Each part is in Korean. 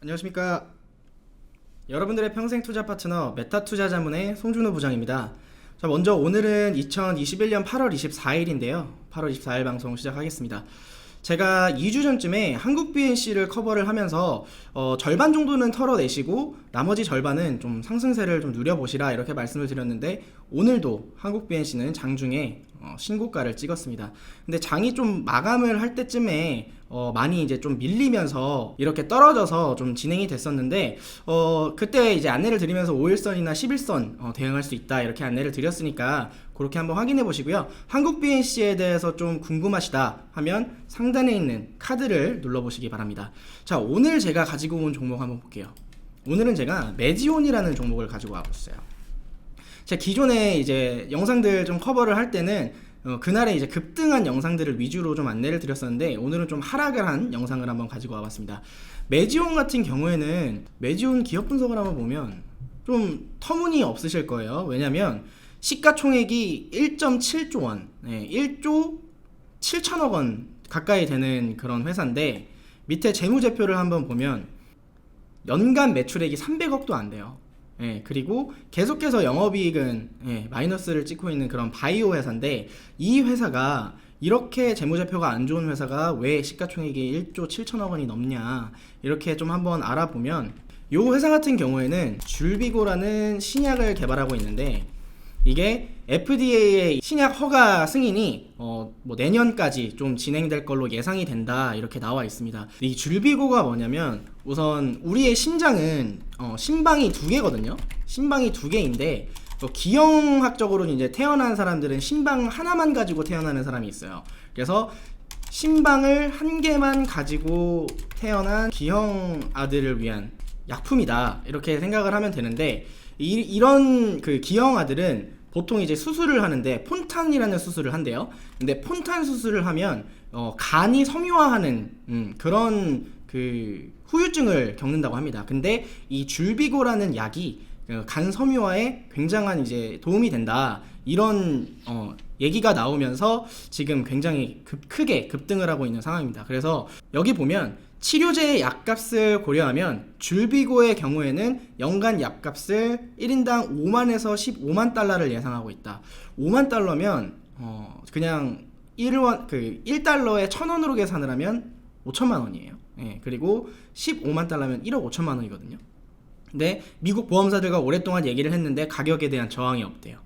안녕하십니까. 여러분들의 평생 투자 파트너 메타투자자문의 송준호 부장입니다. 자, 먼저 오늘은 2021년 8월 24일인데요. 8월 24일 방송 시작하겠습니다. 제가 2주 전쯤에 한국 BNC를 커버를 하면서 절반 정도는 털어내시고 나머지 절반은 좀 상승세를 좀 누려보시라 이렇게 말씀을 드렸는데, 오늘도 한국 BNC는 장중에 신고가를 찍었습니다. 근데 장이 좀 마감을 할 때쯤에 많이 이제 좀 밀리면서 이렇게 떨어져서 좀 진행이 됐었는데, 그때 이제 안내를 드리면서 5일선이나 11선 대응할 수 있다 이렇게 안내를 드렸으니까 그렇게 한번 확인해 보시고요. 한국 BNC에 대해서 좀 궁금하시다 하면 상단에 있는 카드를 눌러보시기 바랍니다. 자, 오늘 제가 가지고 온 종목 한번 볼게요. 오늘은 제가 메지온이라는 종목을 가지고 와봤어요. 제가 기존에 이제 영상들 좀 커버를 할 때는 그날에 이제 급등한 영상들을 위주로 좀 안내를 드렸었는데, 오늘은 좀 하락을 한 영상을 한번 가지고 와봤습니다. 메지온 같은 경우에는 메지온 기업 분석을 한번 보면 좀 터무니 없으실 거예요. 왜냐면 시가총액이 1.7조 원, 1조 7천억 원 가까이 되는 그런 회사인데, 밑에 재무제표를 한번 보면 연간 매출액이 300억도 안 돼요. 그리고 계속해서 영업이익은 마이너스를 찍고 있는 그런 바이오 회사인데, 이 회사가 이렇게 재무제표가 안 좋은 회사가 왜 시가총액이 1조 7천억 원이 넘냐 이렇게 좀 한번 알아보면, 이 회사 같은 경우에는 줄비고라는 신약을 개발하고 있는데, 이게 FDA의 신약 허가 승인이 뭐 내년까지 좀 진행될 걸로 예상이 된다 이렇게 나와 있습니다. 이 줄비고가 뭐냐면, 우선 우리의 심장은 심방이 두 개거든요. 심방이 두 개인데, 기형학적으로는 이제 태어난 사람들은 심방 하나만 가지고 태어나는 사람이 있어요. 그래서 심방을 한 개만 가지고 태어난 기형 아들을 위한 약품이다 이렇게 생각을 하면 되는데, 이런 그 기형 아들은 보통 이제 수술을 하는데 폰탄이라는 수술을 한대요. 근데 폰탄 수술을 하면 간이 섬유화하는 그런 그 후유증을 겪는다고 합니다. 근데 이 줄비고라는 약이 간 섬유화에 굉장한 이제 도움이 된다 이런 얘기가 나오면서 지금 굉장히 크게 급등을 하고 있는 상황입니다. 그래서 여기 보면 치료제의 약값을 고려하면 줄비고의 경우에는 연간 약값을 1인당 5만에서 15만 달러를 예상하고 있다. 5만 달러면 그냥 1달러에 1,000원으로 계산을 하면 5천만 원이에요. 그리고 15만 달러면 1억 5천만 원이거든요. 근데 미국 보험사들과 오랫동안 얘기를 했는데 가격에 대한 저항이 없대요.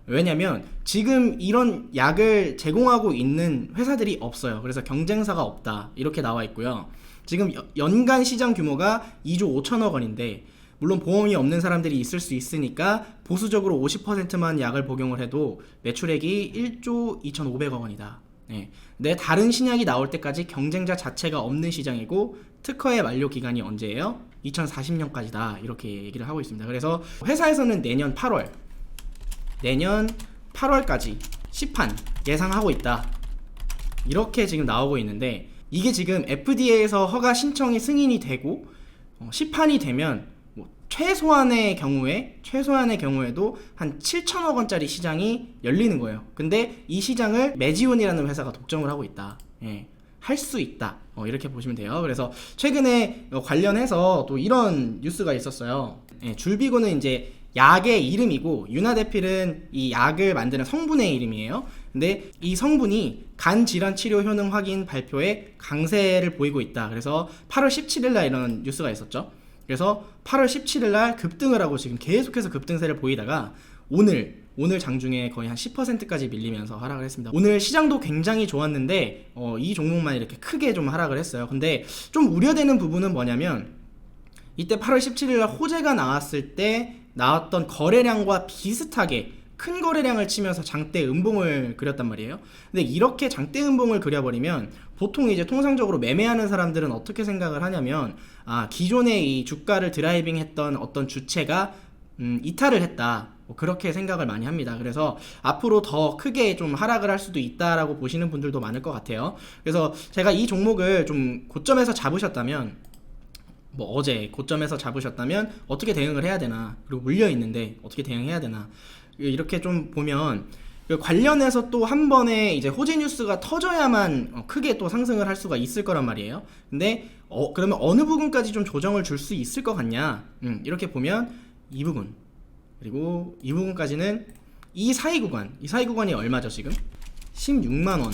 왜냐면 지금 이런 약을 제공하고 있는 회사들이 없어요. 그래서 경쟁사가 없다 이렇게 나와 있고요. 지금 연간 시장 규모가 2조 5천억 원인데, 물론 보험이 없는 사람들이 있을 수 있으니까 보수적으로 50%만 약을 복용을 해도 매출액이 1조 2,500억 원이다. 근데 다른 신약이 나올 때까지 경쟁자 자체가 없는 시장이고, 특허의 만료 기간이 언제예요? 2040년까지다 이렇게 얘기를 하고 있습니다. 그래서 회사에서는 내년 8월까지 시판 예상하고 있다 이렇게 지금 나오고 있는데, 이게 지금 FDA에서 허가 신청이 승인이 되고 시판이 되면 뭐 최소한의 경우에도 한 7천억 원짜리 시장이 열리는 거예요. 근데 이 시장을 메지온이라는 회사가 독점을 하고 있다. 할 수 있다. 이렇게 보시면 돼요. 그래서 최근에 관련해서 또 이런 뉴스가 있었어요. 줄비고는 이제 약의 이름이고, 유나데필은 이 약을 만드는 성분의 이름이에요. 근데 이 성분이 간 질환 치료 효능 확인 발표에 강세를 보이고 있다. 그래서 8월 17일날 이런 뉴스가 있었죠. 그래서 8월 17일날 급등을 하고 지금 계속해서 급등세를 보이다가 오늘 장중에 거의 한 10%까지 밀리면서 하락을 했습니다. 오늘 시장도 굉장히 좋았는데 이 종목만 이렇게 크게 좀 하락을 했어요. 근데 좀 우려되는 부분은 뭐냐면, 이때 8월 17일날 호재가 나왔을 때 나왔던 거래량과 비슷하게 큰 거래량을 치면서 장대 음봉을 그렸단 말이에요. 근데 이렇게 장대 음봉을 그려버리면 보통 이제 통상적으로 매매하는 사람들은 어떻게 생각을 하냐면, 기존에 이 주가를 드라이빙 했던 어떤 주체가 이탈을 했다, 그렇게 생각을 많이 합니다. 그래서 앞으로 더 크게 좀 하락을 할 수도 있다라고 보시는 분들도 많을 것 같아요. 그래서 제가 이 종목을 좀 고점에서 잡으셨다면, 어제 고점에서 잡으셨다면 어떻게 대응을 해야 되나, 그리고 물려 있는데 어떻게 대응해야 되나, 이렇게 좀 보면 그 관련해서 또 한 번에 이제 호재 뉴스가 터져야만 크게 또 상승을 할 수가 있을 거란 말이에요. 근데 그러면 어느 부분까지 좀 조정을 줄 수 있을 것 같냐? 이렇게 보면 이 부분, 그리고 이 부분까지는 이 사이 구간이 얼마죠 지금? 16만원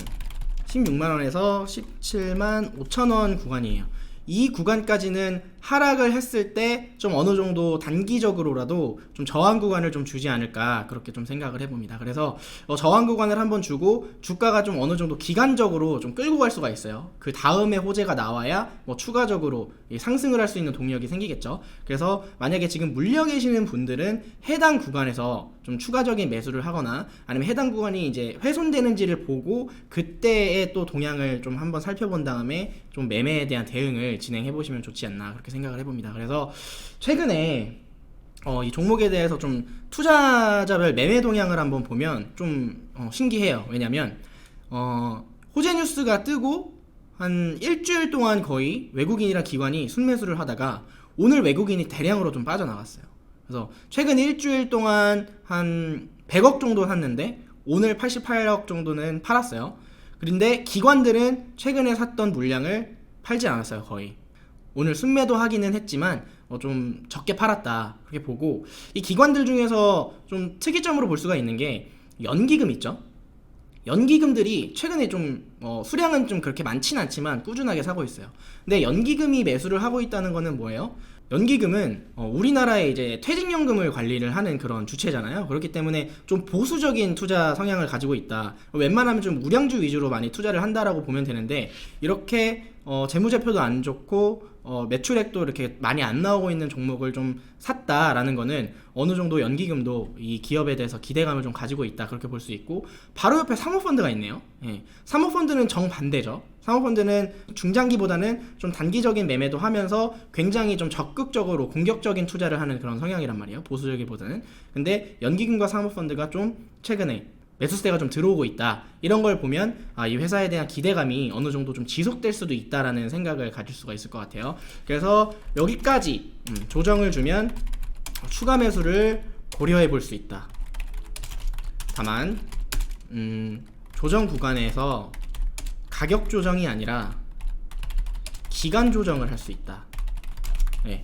16만원에서 17만 5천원 구간이에요. 이 구간까지는 하락을 했을 때 좀 어느 정도 단기적으로라도 좀 저항 구간을 좀 주지 않을까, 그렇게 좀 생각을 해봅니다. 그래서 저항 구간을 한번 주고 주가가 좀 어느 정도 기간적으로 좀 끌고 갈 수가 있어요. 그 다음에 호재가 나와야 뭐 추가적으로 상승을 할 수 있는 동력이 생기겠죠. 그래서 만약에 지금 물려 계시는 분들은 해당 구간에서 좀 추가적인 매수를 하거나 아니면 해당 구간이 이제 훼손되는지를 보고 그때의 또 동향을 좀 한번 살펴본 다음에 좀 매매에 대한 대응을 진행해 보시면 좋지 않나, 그렇게 생각을 해봅니다. 그래서 최근에 이 종목에 대해서 좀 투자자별 매매 동향을 한번 보면 좀 신기해요. 왜냐면 호재 뉴스가 뜨고 한 일주일 동안 거의 외국인이랑 기관이 순매수를 하다가 오늘 외국인이 대량으로 좀 빠져나갔어요. 그래서 최근 일주일 동안 한 100억 정도 샀는데 오늘 88억 정도는 팔았어요. 그런데 기관들은 최근에 샀던 물량을 팔지 않았어요. 거의. 오늘 순매도 하기는 했지만 좀 적게 팔았다, 그렇게 보고, 이 기관들 중에서 좀 특이점으로 볼 수가 있는 게 연기금 있죠. 연기금들이 최근에 좀 수량은 좀 그렇게 많지는 않지만 꾸준하게 사고 있어요. 근데 연기금이 매수를 하고 있다는 거는 뭐예요? 연기금은 우리나라의 이제 퇴직연금을 관리를 하는 그런 주체잖아요. 그렇기 때문에 좀 보수적인 투자 성향을 가지고 있다. 웬만하면 좀 우량주 위주로 많이 투자를 한다라고 보면 되는데, 이렇게 재무제표도 안 좋고 매출액도 이렇게 많이 안 나오고 있는 종목을 좀 샀다라는 거는 어느 정도 연기금도 이 기업에 대해서 기대감을 좀 가지고 있다, 그렇게 볼 수 있고, 바로 옆에 사모펀드가 있네요. 사모펀드는 정반대죠. 사모펀드는 중장기보다는 좀 단기적인 매매도 하면서 굉장히 좀 적극적으로 공격적인 투자를 하는 그런 성향이란 말이에요. 보수적이보다는. 근데 연기금과 사모펀드가 좀 최근에 매수세가 좀 들어오고 있다, 이런 걸 보면 이 회사에 대한 기대감이 어느 정도 좀 지속될 수도 있다라는 생각을 가질 수가 있을 것 같아요. 그래서 여기까지 조정을 주면 추가 매수를 고려해 볼 수 있다. 다만 조정 구간에서 가격 조정이 아니라 기간 조정을 할 수 있다.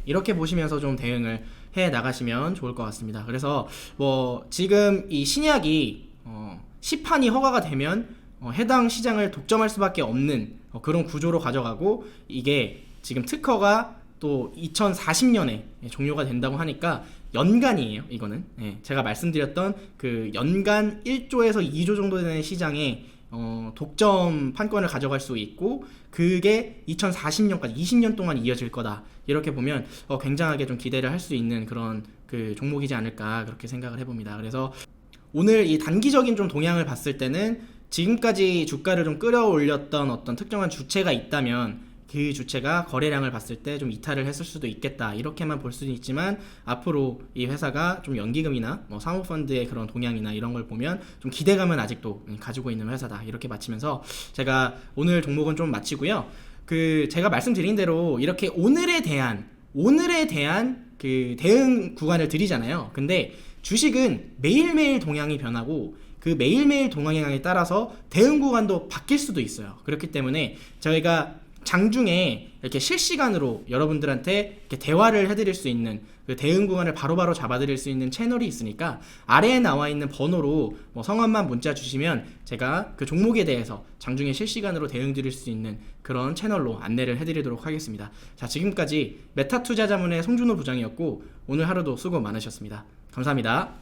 이렇게 보시면서 좀 대응을 해 나가시면 좋을 것 같습니다. 그래서 뭐 지금 이 신약이 시판이 허가가 되면 해당 시장을 독점할 수밖에 없는 그런 구조로 가져가고, 이게 지금 특허가 또 2040년에 종료가 된다고 하니까 연간이에요. 이거는 제가 말씀드렸던 그 연간 1조에서 2조 정도 되는 시장에 독점 판권을 가져갈 수 있고, 그게 2040년까지 20년 동안 이어질 거다, 이렇게 보면 굉장하게 좀 기대를 할 수 있는 그런 그 종목이지 않을까, 그렇게 생각을 해봅니다. 그래서 오늘 이 단기적인 좀 동향을 봤을 때는 지금까지 주가를 좀 끌어올렸던 어떤 특정한 주체가 있다면 그 주체가 거래량을 봤을 때 좀 이탈을 했을 수도 있겠다, 이렇게만 볼 수는 있지만, 앞으로 이 회사가 좀 연기금이나 뭐 사모펀드의 그런 동향이나 이런 걸 보면 좀 기대감은 아직도 가지고 있는 회사다, 이렇게 마치면서 제가 오늘 종목은 좀 마치고요. 제가 말씀드린 대로 이렇게 오늘에 대한 그 대응 구간을 드리잖아요. 근데 주식은 매일매일 동향이 변하고 그 매일매일 동향에 따라서 대응 구간도 바뀔 수도 있어요. 그렇기 때문에 저희가 장중에 이렇게 실시간으로 여러분들한테 이렇게 대화를 해드릴 수 있는 그 대응 구간을 바로바로 잡아드릴 수 있는 채널이 있으니까, 아래에 나와 있는 번호로 뭐 성함만 문자 주시면 제가 그 종목에 대해서 장중에 실시간으로 대응 드릴 수 있는 그런 채널로 안내를 해드리도록 하겠습니다. 자, 지금까지 메타투자자문의 송준호 부장이었고, 오늘 하루도 수고 많으셨습니다. 감사합니다.